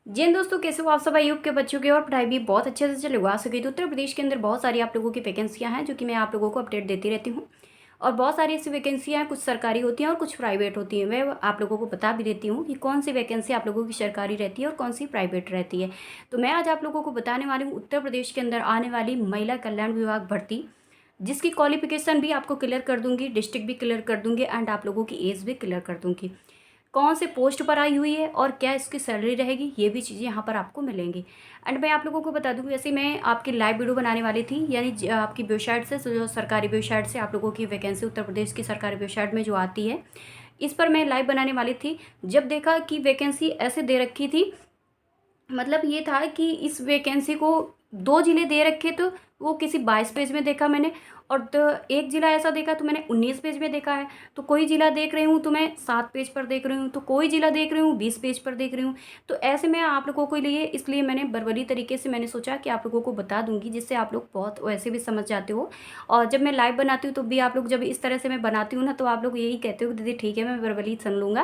जिन दोस्तों कैसे हो आप सब आयोग के बच्चों की और पढ़ाई भी बहुत अच्छे से चले हुआ सके तो उत्तर प्रदेश के अंदर बहुत सारी आप लोगों की वैकेंसियां हैं जो कि मैं आप लोगों को अपडेट देती रहती हूँ। और बहुत सारी ऐसी वैकेंसियां हैं, कुछ सरकारी होती हैं और कुछ प्राइवेट होती हैं। मैं आप लोगों को बता भी देती हूँ कि कौन सी वैकेंसी आप लोगों की सरकारी रहती है और कौन सी प्राइवेट रहती है। तो मैं आज आप लोगों को बताने वाली हूँ उत्तर प्रदेश के अंदर आने वाली महिला कल्याण विभाग भर्ती, जिसकी क्वालिफिकेशन भी आपको क्लियर कर दूंगी, डिस्ट्रिक्ट भी क्लियर कर दूंगी एंड आप लोगों की एज भी क्लियर कर दूंगी। कौन से पोस्ट पर आई हुई है और क्या इसकी सैलरी रहेगी, ये भी चीज़ें यहाँ पर आपको मिलेंगी। एंड मैं आप लोगों को बता दूँ, वैसे मैं आपकी लाइव वीडियो बनाने वाली थी, यानी आपकी वेबसाइट से, जो सरकारी वेबसाइट से आप लोगों की वैकेंसी उत्तर प्रदेश की सरकारी वेबसाइट में जो आती है, इस पर मैं लाइव बनाने वाली थी। जब देखा कि वैकेंसी ऐसे दे रखी थी, मतलब ये था कि इस वैकेंसी को 2 ज़िले दे रखे, तो वो किसी 22 पेज में देखा मैंने, और तो एक ज़िला ऐसा देखा तो मैंने 19 पेज में देखा है। तो कोई ज़िला देख रही हूँ तो मैं 7 पेज पर देख रही हूँ, तो कोई ज़िला देख रही हूँ 20 पेज पर देख रही हूँ। तो ऐसे में आप लोगों के लिए, इसलिए मैंने बर्बरी तरीके से मैंने सोचा कि आप लोगों को बता दूँगी, जिससे आप लोग बहुत वैसे भी समझ जाते हो। और जब मैं लाइव बनाती हूँ तो भी आप लोग, जब इस तरह से मैं बनाती हूँ ना, तो आप लोग यही कहते हो कि दीदी ठीक है, मैं बर्बरी सुन लूँगा।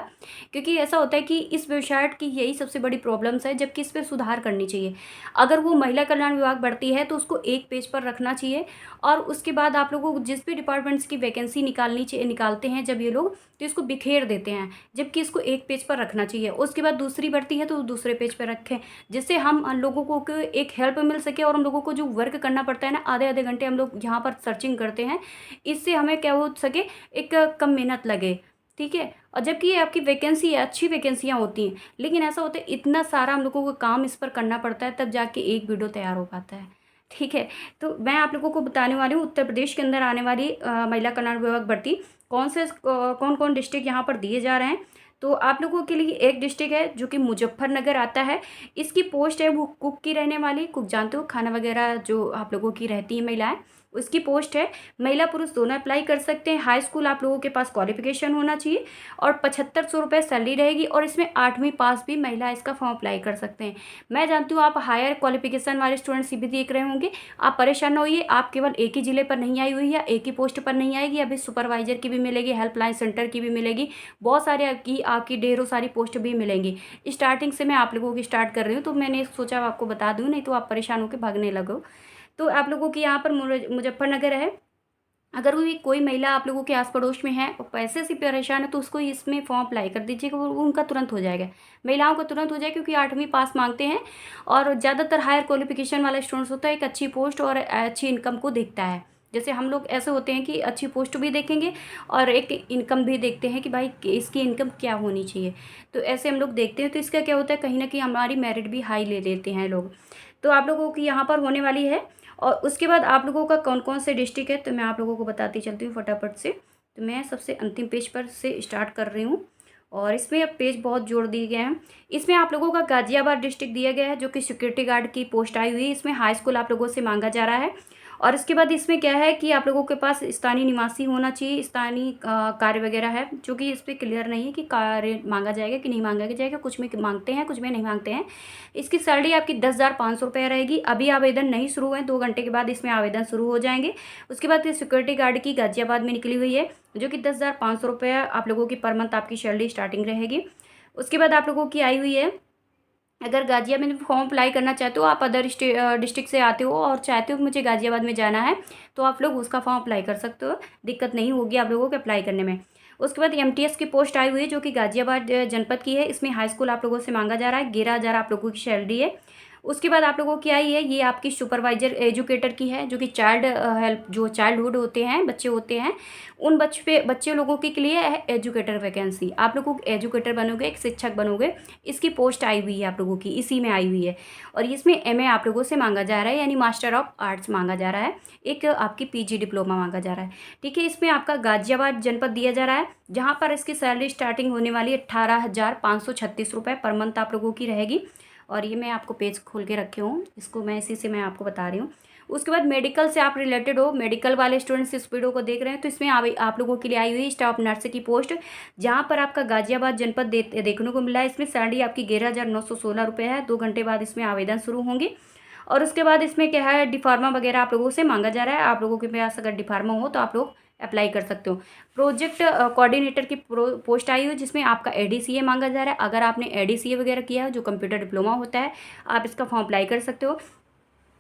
क्योंकि ऐसा होता है कि इस वेबसाइट की यही सबसे बड़ी प्रॉब्लम्स है, जबकि इस पर सुधार करनी चाहिए। अगर वो महिला कल्याण विभाग बढ़ती है तो उसको एक पेज पर रखना चाहिए। और उसके बाद आप लोगों को जिस भी डिपार्टमेंट्स की वैकेंसी निकालनी चाहिए, निकालते हैं जब ये लोग, तो इसको बिखेर देते हैं, जबकि इसको एक पेज पर रखना चाहिए। उसके बाद दूसरी बढ़ती है तो दूसरे पेज पर रखें, जिससे हम लोगों को एक हेल्प मिल सके। और हम लोगों को जो वर्क करना पड़ता है ना, आधे आधे घंटे हम लोग यहाँ पर सर्चिंग करते हैं, इससे हमें क्या हो सके, एक कम मेहनत लगे। ठीक है। और जबकि ये आपकी वैकेंसी है, अच्छी वैकेंसियाँ होती हैं, लेकिन ऐसा होता है इतना सारा हम लोगों को काम इस पर करना पड़ता है, तब जाके एक वीडियो तैयार हो पाता है। ठीक है। तो मैं आप लोगों को बताने वाली हूँ उत्तर प्रदेश के अंदर आने वाली महिला कल्याण विभाग भर्ती, कौन कौन डिस्ट्रिक्ट यहाँ पर दिए जा रहे हैं। तो आप लोगों के लिए एक डिस्ट्रिक्ट है जो कि मुजफ्फरनगर आता है। इसकी पोस्ट है वो कुक की रहने वाली। कुक जानते हो, खाना वगैरह जो आप लोगों की रहती है महिलाएं, उसकी पोस्ट है। महिला पुरुष दोनों अप्लाई कर सकते हैं। हाई स्कूल आप लोगों के पास क्वालिफिकेशन होना चाहिए और 7500 रुपये सैलरी रहेगी। और इसमें 8वीं पास भी महिला इसका फॉर्म अप्लाई कर सकते हैं। मैं जानती हूँ आप हायर क्वालिफिकेशन वाले स्टूडेंट्स भी देख रहे होंगे। आप परेशान न होइए, आप केवल एक ही ज़िले पर नहीं आई हुई है, एक ही पोस्ट पर नहीं आएगी, अभी सुपरवाइजर की भी मिलेगी, हेल्पलाइन सेंटर की भी मिलेगी, बहुत सारे आपकी ढेरों सारी पोस्ट भी मिलेंगी। स्टार्टिंग से मैं आप लोगों की स्टार्ट कर रही हूँ, तो मैंने सोचा आपको बता दूँ, नहीं तो आप परेशान होकर भागने लगो। तो आप लोगों की यहाँ पर मुजफ्फरनगर है। अगर कोई महिला आप लोगों के आस पड़ोस में है और पैसे से परेशान है, तो उसको इसमें फॉर्म अप्लाई कर दीजिएगा, वो उनका तुरंत हो जाएगा। महिलाओं का तुरंत हो जाएगा, क्योंकि 8वीं पास मांगते हैं। और ज़्यादातर हायर क्वालिफिकेशन वाला स्टूडेंट्स होता है, एक अच्छी पोस्ट और अच्छी इनकम को देखता है। जैसे हम लोग ऐसे होते हैं कि अच्छी पोस्ट भी देखेंगे और एक इनकम भी देखते हैं कि भाई इसकी इनकम क्या होनी चाहिए। तो ऐसे हम लोग देखते हैं, तो इसका क्या होता है, कहीं ना कहीं हमारी मेरिट भी हाई ले लेते हैं लोग। तो आप लोगों की यहाँ पर होने वाली है। और उसके बाद आप लोगों का कौन कौन से डिस्ट्रिक्ट है, तो मैं आप लोगों को बताती चलती हूँ फटाफट से। तो मैं सबसे अंतिम पेज पर से स्टार्ट कर रही हूँ, और इसमें अब पेज बहुत जोड़ दिए गए हैं। इसमें आप लोगों का गाजियाबाद डिस्ट्रिक्ट दिया गया है, जो कि सिक्योरिटी गार्ड की पोस्ट आई हुई है। इसमें हाई स्कूल आप लोगों से मांगा जा रहा है। और इसके बाद इसमें क्या है कि आप लोगों के पास स्थानीय निवासी होना चाहिए। स्थानीय कार्य वगैरह है, जो कि इस पर क्लियर नहीं है कि कार्य मांगा जाएगा कि नहीं मांगा जाएगा। कुछ में मांगते हैं, कुछ में नहीं मांगते हैं। इसकी सैलरी आपकी 10,500 रुपये रहेगी। अभी आवेदन नहीं शुरू हुए, 2 घंटे के बाद इसमें आवेदन शुरू हो जाएंगे। उसके बाद सिक्योरिटी गार्ड की गाजियाबाद में निकली हुई है, जो कि 10,500 रुपये आप लोगों की पर मंथ आपकी सैलरी स्टार्टिंग रहेगी। उसके बाद आप लोगों की आई हुई है, अगर गाजियाबाद में फॉर्म अप्लाई करना चाहते हो, आप अदर डिस्ट्रिक्ट से आते हो और चाहते हो कि मुझे गाजियाबाद में जाना है, तो आप लोग उसका फॉर्म अप्लाई कर सकते हो। दिक्कत नहीं होगी आप लोगों को अप्लाई करने में। उसके बाद एमटीएस की पोस्ट आई हुई है, जो कि गाजियाबाद जनपद की है। इसमें हाई स्कूल आप लोगों से मांगा जा रहा है। 11,000 आप लोगों की सैलरी है। उसके बाद आप लोगों की आई है, ये आपकी सुपरवाइजर एजुकेटर की है, जो कि चाइल्ड हेल्प, जो चाइल्डहुड होते हैं, बच्चे होते हैं, उन बच्चे लोगों के लिए है एजुकेटर वैकेंसी। आप लोगों को एजुकेटर बनोगे, एक शिक्षक बनोगे, इसकी पोस्ट आई हुई है आप लोगों की, इसी में आई हुई है। और इसमें एमए आप लोगों से मांगा जा रहा है, यानी मास्टर ऑफ आर्ट्स मांगा जा रहा है। एक आपकी पीजी डिप्लोमा मांगा जा रहा है। ठीक है। इसमें आपका गाजियाबाद जनपद दिया जा रहा है, जहाँ पर इसकी सैलरी स्टार्टिंग होने वाली है 18,536 रुपये पर मंथ आप लोगों की रहेगी। और ये मैं आपको पेज खोल के रखे हूँ, इसको मैं इसी से मैं आपको बता रही हूँ। उसके बाद मेडिकल से आप रिलेटेड हो, मेडिकल वाले स्टूडेंट्स इस वीडियो को देख रहे हैं, तो इसमें आप लोगों के लिए आई हुई स्टाफ नर्स की पोस्ट, जहाँ पर आपका गाजियाबाद जनपद देखने को मिला है। इसमें सैलरी आपकी 11,916 रुपये है। 2 घंटे बाद इसमें आवेदन शुरू होंगे। और उसके बाद इसमें क्या है, डिफार्मा वगैरह आप लोगों से मांगा जा रहा है। आप लोगों के पास अगर डिफार्मा हो तो आप लोग अप्लाई कर सकते हो। प्रोजेक्ट कोऑर्डिनेटर की पोस्ट आई हुई जिसमें आपका एडीसीए मांगा जा रहा है। अगर आपने एडीसीए वगैरह किया है, जो कंप्यूटर डिप्लोमा होता है, आप इसका फॉर्म अप्लाई कर सकते हो।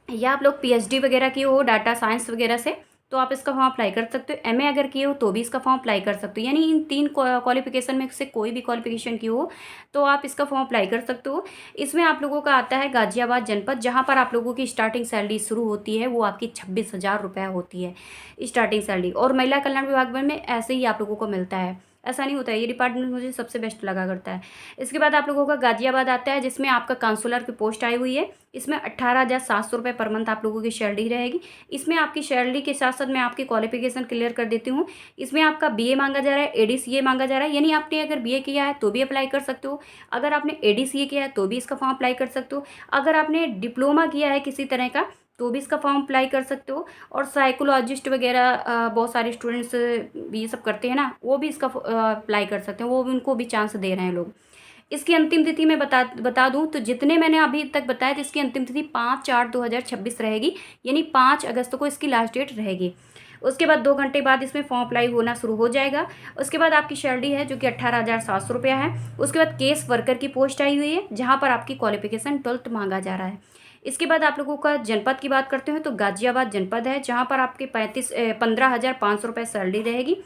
या आप लोग पीएचडी वगैरह किए हो डाटा साइंस वगैरह से, तो आप इसका फॉर्म अप्लाई कर सकते हो। एमए अगर किए हो तो भी इसका फॉर्म अप्लाई कर सकते हो। यानी इन 3 क्वालिफिकेशन में से कोई भी क्वालिफिकेशन की हो तो आप इसका फॉर्म अप्लाई कर सकते हो। इसमें आप लोगों का आता है गाजियाबाद जनपद, जहाँ पर आप लोगों की स्टार्टिंग सैलरी शुरू होती है वो आपकी 26,000 रुपये होती है स्टार्टिंग सैलरी। और महिला कल्याण विभाग में ऐसे ही आप लोगों को मिलता है, ऐसा नहीं होता है। ये डिपार्टमेंट मुझे सबसे बेस्ट लगा करता है। इसके बाद आप लोगों का गाजियाबाद आता है, जिसमें आपका काउंसलर की पोस्ट आई हुई है। इसमें 18,700 रुपये पर मंथ आप लोगों की सैलरी रहेगी। इसमें आपकी सैलरी के साथ साथ मैं आपकी क्वालिफिकेशन क्लियर कर देती हूँ। इसमें आपका बीए मांगा जा रहा है, एडीसीए मांगा जा रहा है। यानी आपने अगर बीए किया है तो भी अप्लाई कर सकते हो, अगर आपने एडीसीए किया है तो भी इसका फॉर्म अप्लाई कर सकते हो, अगर आपने डिप्लोमा किया है किसी तरह का तो भी इसका फॉर्म अप्लाई कर सकते हो। और साइकोलॉजिस्ट वगैरह बहुत सारे स्टूडेंट्स ये सब करते हैं ना, वो भी इसका अप्लाई कर सकते हैं, वो भी उनको भी चांस दे रहे हैं लोग। इसकी अंतिम तिथि मैं बता दूं तो जितने मैंने अभी तक बताया तो इसकी अंतिम तिथि 5/4/2026 रहेगी। यानी 5 अगस्त को इसकी लास्ट डेट रहेगी। उसके बाद 2 घंटे बाद इसमें फॉर्म अप्लाई होना शुरू हो जाएगा। उसके बाद आपकी सैलरी है जो कि 18,700 रुपया है। उसके बाद केस वर्कर की पोस्ट आई हुई है, जहाँ पर आपकी क्वालिफिकेशन 12th मांगा जा रहा है। इसके बाद आप लोगों का जनपद की बात करते हैं तो गाजियाबाद जनपद है, जहाँ पर आपके 15,500 रुपये सैलरी रहेगी।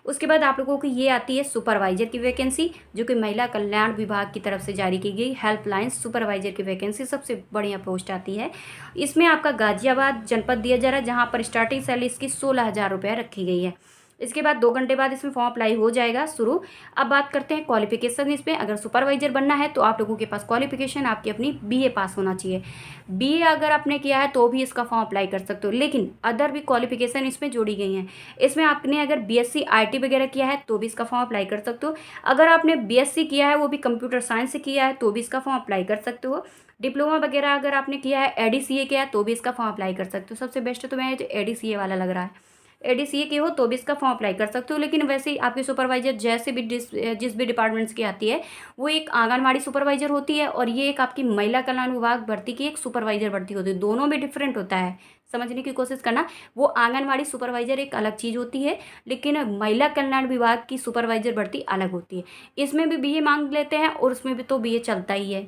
उसके बाद आप लोगों की ये आती है सुपरवाइजर की वैकेंसी, जो कि महिला कल्याण विभाग की तरफ से जारी की गई हेल्पलाइन सुपरवाइजर की वैकेंसी सबसे बढ़िया पोस्ट आती है। इसमें आपका गाजियाबाद जनपद दिया जा रहा है, जहाँ पर स्टार्टिंग सैलरी इसकी 16,000 रुपये रखी गई है। इसके बाद 2 घंटे बाद इसमें फॉर्म अप्लाई हो जाएगा शुरू। अब बात करते हैं क्वालिफिकेशन। इसमें अगर सुपरवाइजर बनना है तो आप लोगों के पास क्वालिफिकेशन आपकी अपनी बीए पास होना चाहिए। बीए अगर आपने किया है तो भी इसका फॉर्म अप्लाई कर सकते हो, लेकिन अदर भी क्वालिफिकेशन इसमें जोड़ी गई हैं। इसमें आपने अगर बीएससी आईटी वगैरह किया है तो भी इसका फॉर्म अप्लाई कर सकते हो। अगर आपने बीएससी किया है वो भी कंप्यूटर साइंस से किया है तो भी इसका फॉर्म अप्लाई कर सकते हो। डिप्लोमा वगैरह अगर आपने किया है, एडीसीए किया है तो भी इसका फॉर्म अप्लाई कर सकते हो। सबसे बेस्ट तो मैं एडीसीए वाला लग रहा है। एडीसीए की हो तो भी इसका फॉर्म अप्लाई कर सकते हो। लेकिन वैसे ही आपकी सुपरवाइजर जैसे भी जिस भी डिपार्टमेंट्स की आती है, वो एक आंगनवाड़ी सुपरवाइजर होती है और ये एक आपकी महिला कल्याण विभाग भर्ती की एक सुपरवाइजर भर्ती होती है। दोनों में डिफरेंट होता है, समझने की कोशिश करना। वो आंगनवाड़ी सुपरवाइजर एक अलग चीज़ होती है, लेकिन महिला कल्याण विभाग की सुपरवाइजर भर्ती अलग होती है। इसमें भी बीए मांग लेते हैं और उसमें भी तो बीए चलता ही है।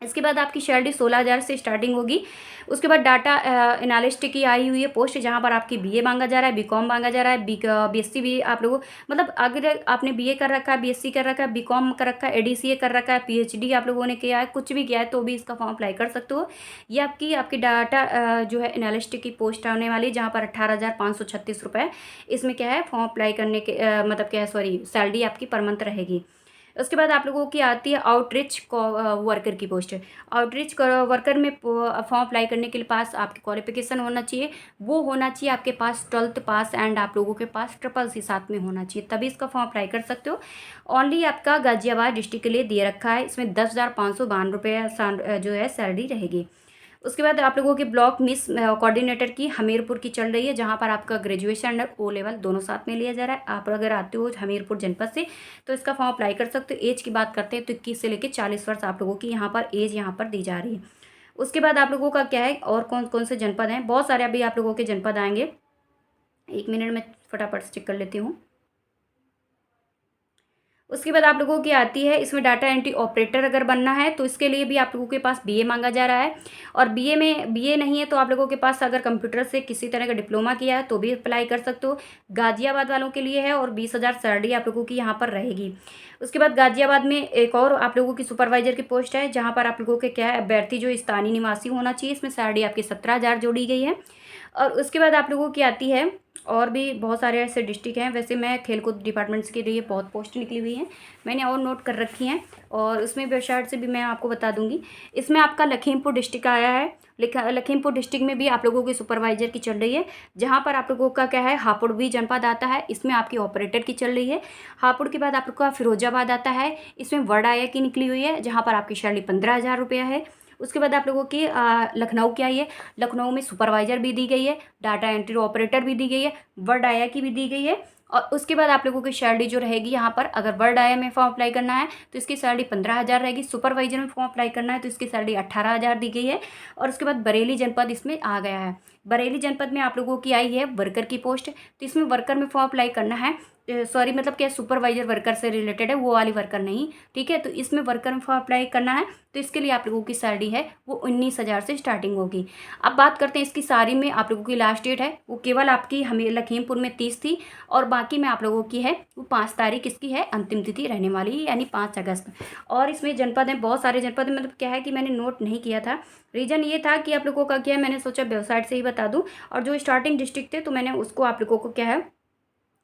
इसके बाद आपकी सैलरी 16,000 से स्टार्टिंग होगी। उसके बाद डाटा एनालिस्ट की आई हुई है पोस्ट, जहाँ पर आपकी बीए मांगा जा रहा है, बीकॉम मांगा जा रहा है, बीएससी भी आप लोगों मतलब अगर आपने बीए कर रखा है, बीएससी कर रखा है, बीकॉम कर रखा है, एडीसीए कर रखा है, पीएचडी आप लोगों ने किया है, कुछ भी किया है तो भी इसका फॉर्म अप्लाई कर सकते हो। ये आपकी डाटा जो है एनालिस्ट की पोस्ट आने वाली है, जहाँ पर 18,536 रुपये इसमें क्या है फॉर्म अप्लाई करने के मतलब क्या है सॉरी सैलरी आपकी पर मंथ रहेगी। उसके बाद आप लोगों की आती है आउटरीच वर्कर की पोस्ट। आउटरीच वर्कर में फॉर्म अप्लाई करने के लिए पास आपकी क्वालिफिकेशन होना चाहिए, वो होना चाहिए आपके पास 12th पास एंड आप लोगों के पास SSC साथ में होना चाहिए, तभी इसका फॉर्म अप्लाई कर सकते हो। ओनली आपका गाजियाबाद डिस्ट्रिक्ट के लिए दिए रखा है। इसमें 10,552 रुपये जो है सैलरी रहेगी। उसके बाद आप लोगों की ब्लॉक मिस कोऑर्डिनेटर की हमीरपुर की चल रही है, जहाँ पर आपका ग्रेजुएशन और ओ लेवल दोनों साथ में लिया जा रहा है। आप अगर आते हो हमीरपुर जनपद से तो इसका फॉर्म अप्लाई कर सकते हो। एज की बात करते हैं तो 21 से लेकर 40 वर्ष आप लोगों की यहाँ पर एज यहाँ पर दी जा रही है। उसके बाद आप लोगों का क्या है और कौन कौन से जनपद हैं, बहुत सारे अभी आप लोगों के जनपद आएंगे। 1 मिनट में फटाफट से चेक कर लेती हूँ। उसके बाद आप लोगों की आती है, इसमें डाटा एंट्री ऑपरेटर अगर बनना है तो इसके लिए भी आप लोगों के पास बीए मांगा जा रहा है। और बीए नहीं है तो आप लोगों के पास अगर कंप्यूटर से किसी तरह का डिप्लोमा किया है तो भी अप्लाई कर सकते हो। गाजियाबाद वालों के लिए है और 20,000 सैलरी आप लोगों की यहाँ पर रहेगी। उसके बाद गाजियाबाद में एक और आप लोगों की सुपरवाइजर की पोस्ट है, जहाँ पर आप लोगों के क्या है अभ्यर्थी जो स्थानीय निवासी होना चाहिए। इसमें सैलरी आपकी 17,000 जोड़ी गई है। और उसके बाद आप लोगों की आती है और भी बहुत सारे ऐसे डिस्ट्रिक्ट हैं। वैसे मैं खेलकूद डिपार्टमेंट्स के लिए बहुत पोस्ट निकली हुई हैं, मैंने और नोट कर रखी हैं और उसमें वेबसाइट से भी मैं आपको बता दूंगी। इसमें आपका लखीमपुर डिस्ट्रिक्ट आया है। लखीमपुर डिस्ट्रिक्ट में भी आप लोगों की सुपरवाइजर की चल रही है, जहाँ पर आप लोगों का क्या है हापुड़ भी जनपद आता है। इसमें आपकी ऑपरेटर की चल रही है। हापुड़ के बाद आप लोग का फिरोजाबाद आता है। इसमें वडाया की निकली हुई है, जहाँ पर आपकी सैलरी 15,000 रुपया है। उसके बाद आप लोगों की लखनऊ की आई है। लखनऊ में सुपरवाइजर भी दी गई है, डाटा एंट्री ऑपरेटर भी दी गई है, वर्ड आया की भी दी गई है। और उसके बाद आप लोगों की सैलरी जो रहेगी यहाँ पर, अगर वर्ड आया में फॉर्म अप्लाई करना है तो इसकी सैलरी 15,000 रहेगी। सुपरवाइजर में फॉर्म अप्लाई करना है तो इसकी सैलरी 18,000 दी गई है। और उसके बाद बरेली जनपद इसमें आ गया है। बरेली जनपद में आप लोगों की आई है वर्कर की पोस्ट, तो इसमें वर्कर में फॉर्म अप्लाई करना है। सॉरी मतलब क्या सुपरवाइजर वर्कर से रिलेटेड है, वो वाली वर्कर नहीं, ठीक है। तो इसमें वर्कर में फॉर्म अप्लाई करना है, तो इसके लिए आप लोगों की सैलरी है वो 19,000 से स्टार्टिंग होगी। अब बात करते हैं इसकी सारी में आप लोगों की लास्ट डेट है वो केवल आपकी हमें लखीमपुर में 30 थी, और बाकी में आप लोगों की है वो 5 तारीख इसकी है अंतिम तिथि रहने वाली है, यानी 5 अगस्त। और इसमें जनपद हैं, बहुत सारे जनपद हैं, मतलब क्या है कि मैंने नोट नहीं किया था, रीज़न ये था कि आप लोगों का क्या है, मैंने सोचा वेबसाइट से ही बता दूं, और जो स्टार्टिंग डिस्ट्रिक्ट थे तो मैंने उसको आप लोगों को क्या है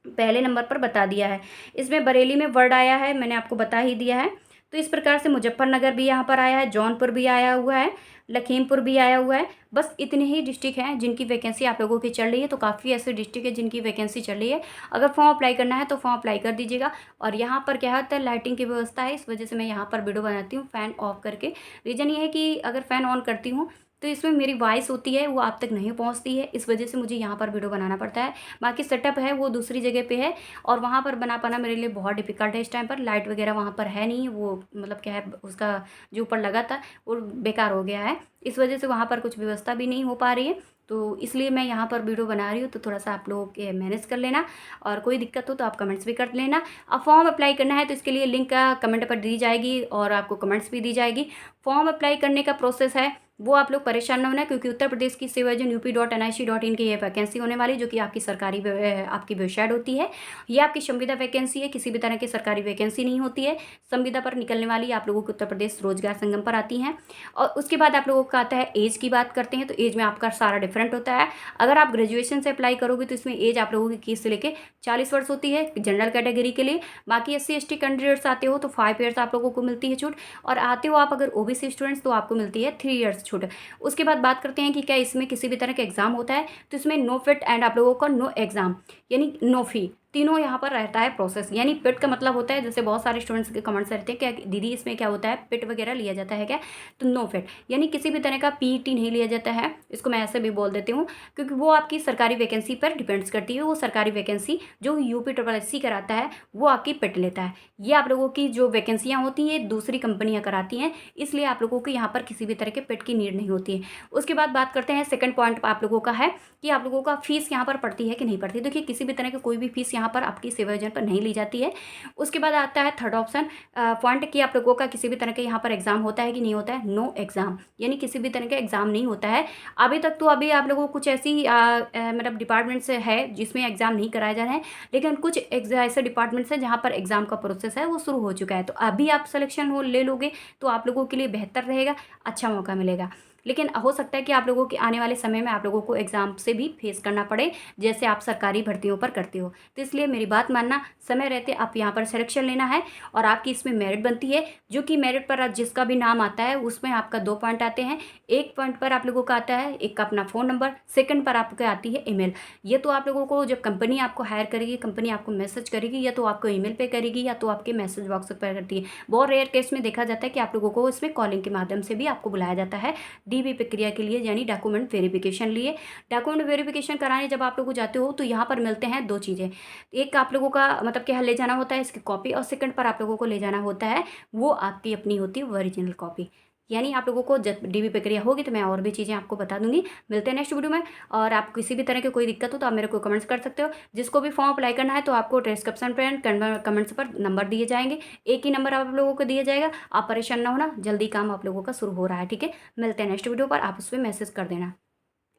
पहले नंबर पर बता दिया है। इसमें बरेली में वर्ड आया है, मैंने आपको बता ही दिया है। तो इस प्रकार से मुजफ्फरनगर भी यहाँ पर आया है, जौनपुर भी आया हुआ है, लखीमपुर भी आया हुआ है। बस इतने ही डिस्ट्रिक्ट हैं जिनकी वैकेंसी आप लोगों की चल रही है। तो काफ़ी ऐसे डिस्ट्रिक्ट है जिनकी वैकेंसी चल रही है। अगर फॉर्म अप्लाई करना है तो फॉर्म अप्लाई कर दीजिएगा। और यहाँ पर क्या होता है, लाइटिंग की व्यवस्था है, इस वजह से मैं यहाँ पर वीडियो बनाती हूँ फ़ैन ऑफ करके। रीज़न ये है कि अगर फ़ैन ऑन करती हूँ तो इसमें मेरी वॉइस होती है वो आप तक नहीं पहुंचती है, इस वजह से मुझे यहाँ पर वीडियो बनाना पड़ता है। बाकी सेटअप है वो दूसरी जगह पे है, और वहाँ पर बना पाना मेरे लिए बहुत डिफिकल्ट है। इस टाइम पर लाइट वगैरह वहाँ पर है नहीं, वो मतलब क्या है उसका जो ऊपर लगा था वो बेकार हो गया है, इस वजह से वहाँ पर कुछ व्यवस्था भी नहीं हो पा रही है। तो इसलिए मैं यहाँ पर वीडियो बना रही हूँ, तो थोड़ा सा आप लोगों के मैनेज कर लेना, और कोई दिक्कत हो तो आप कमेंट्स भी कर लेना। अब फॉर्म अप्लाई करना है तो इसके लिए लिंक का कमेंट पर दी जाएगी, और आपको कमेंट्स भी दी जाएगी। फॉर्म अप्लाई करने का प्रोसेस है वो आप लोग परेशान ना होना, क्योंकि उत्तर प्रदेश की सेवा एजेंट UP.NIC.in की ये वैकेंसी होने वाली, जो कि आपकी सरकारी आपकी वेबसाइट होती है। ये आपकी संविदा वैकेंसी है, किसी भी तरह की सरकारी वैकेंसी नहीं होती है। संविदा पर निकलने वाली आप लोगों को उत्तर प्रदेश रोजगार संगम पर आती हैं। और उसके बाद आप लोगों का आता है एज की बात करते हैं, तो एज में आपका सारा डिफरेंट होता है। अगर आप ग्रेजुएशन से अप्लाई करोगे तो इसमें एज आप लोगों की 21 से लेकर 40 वर्ष होती है जनरल कैटेगरी के लिए। बाकी SC/ST कैंडिडेट्स आते हो तो 5 ईयर्स आप लोगों को मिलती है छूट, और आते हो आप अगर OBC स्टूडेंट्स तो आपको मिलती है 3 ईयर्स छूट। उसके बाद बात करते हैं कि क्या इसमें किसी भी तरह का एग्जाम होता है, तो इसमें नो फिट एंड आप लोगों का नो एग्जाम यानी नो फी, तीनों यहाँ पर रहता है प्रोसेस। यानी पिट का मतलब होता है, जैसे बहुत सारे स्टूडेंट्स के कमेंट्स रहते हैं क्या दीदी इसमें क्या होता है, पिट वगैरह लिया जाता है क्या, तो नो फिट यानी किसी भी तरह का PET नहीं लिया जाता है। इसको मैं ऐसे भी बोल देती हूँ, क्योंकि वो आपकी सरकारी वैकेंसी पर डिपेंड्स करती है। वो सरकारी वैकेंसी जो UP/SSC कराता है वो आपकी पिट लेता है। ये आप लोगों की जो वैकेंसियाँ होती हैं दूसरी कंपनियाँ कराती हैं, इसलिए आप लोगों को यहाँ पर किसी भी तरह के पिट की नीड नहीं होती है। उसके बाद बात करते हैं सेकंड पॉइंट आप लोगों का है कि आप लोगों का फीस यहाँ पर पड़ती है कि नहीं पड़ती। देखिए किसी भी तरह की कोई भी फीस यहाँ पर आपकी सेवा योजना पर नहीं ली जाती है। उसके बाद आता है थर्ड ऑप्शन पॉइंट कि आप लोगों का किसी भी तरह के यहाँ पर एग्जाम होता है कि नहीं होता है, नो एग्जाम यानी किसी भी तरह का एग्जाम नहीं होता है अभी तक। तो अभी आप लोगों को कुछ ऐसी मतलब डिपार्टमेंट्स है जिसमें एग्जाम नहीं कराया जा रहा है, लेकिन कुछ ऐसे डिपार्टमेंट्स हैं जहाँ पर एग्जाम का प्रोसेस है वो शुरू हो चुका है। तो अभी आप सिलेक्शन हो ले लोगे तो आप लोगों के लिए बेहतर रहेगा, अच्छा मौका मिलेगा। लेकिन हो सकता है कि आप लोगों के आने वाले समय में आप लोगों को एग्जाम से भी फेस करना पड़े, जैसे आप सरकारी भर्तियों पर करते हो। तो इसलिए मेरी बात मानना, समय रहते आप यहाँ पर सिलेक्शन लेना है, और आपकी इसमें मेरिट बनती है, जो कि मेरिट पर जिसका भी नाम आता है उसमें आपका 2 पॉइंट आते हैं। एक पॉइंट पर आप लोगों का आता है एक का अपना फ़ोन नंबर, सेकंड पर आपको आती है ईमेल। ये तो आप लोगों को जब कंपनी आपको हायर करेगी, कंपनी आपको मैसेज करेगी, या तो आपको ईमेल पे करेगी या तो आपके मैसेज बॉक्स पर करती है। बहुत रेयर केस में देखा जाता है कि आप लोगों को इसमें कॉलिंग के माध्यम से भी आपको बुलाया जाता है DV प्रक्रिया के लिए, यानी डॉक्यूमेंट वेरिफिकेशन लिए। डॉक्यूमेंट वेरिफिकेशन कराने जब आप लोग जाते हो तो यहाँ पर मिलते हैं 2 चीज़ें। एक आप लोगों का मतलब क्या ले जाना होता है इसकी कॉपी, और सेकंड पर आप लोगों को ले जाना होता है वो आपकी अपनी होती है ओरिजिनल कॉपी। यानी आप लोगों को जब DV प्रक्रिया होगी तो मैं और भी चीज़ें आपको बता दूंगी। मिलते हैं नेक्स्ट वीडियो में। और आप किसी भी तरह की कोई दिक्कत हो तो आप मेरे को कमेंट्स कर सकते हो। जिसको भी फॉर्म अप्लाई करना है तो आपको डिस्क्रिप्शन पर कमेंट्स पर नंबर दिए जाएंगे, एक ही नंबर आप लोगों को दिया जाएगा। आप परेशान ना होना, जल्दी काम आप लोगों का शुरू हो रहा है, ठीक है। मिलते हैं नेक्स्ट वीडियो पर, आप उस पर मैसेज कर देना।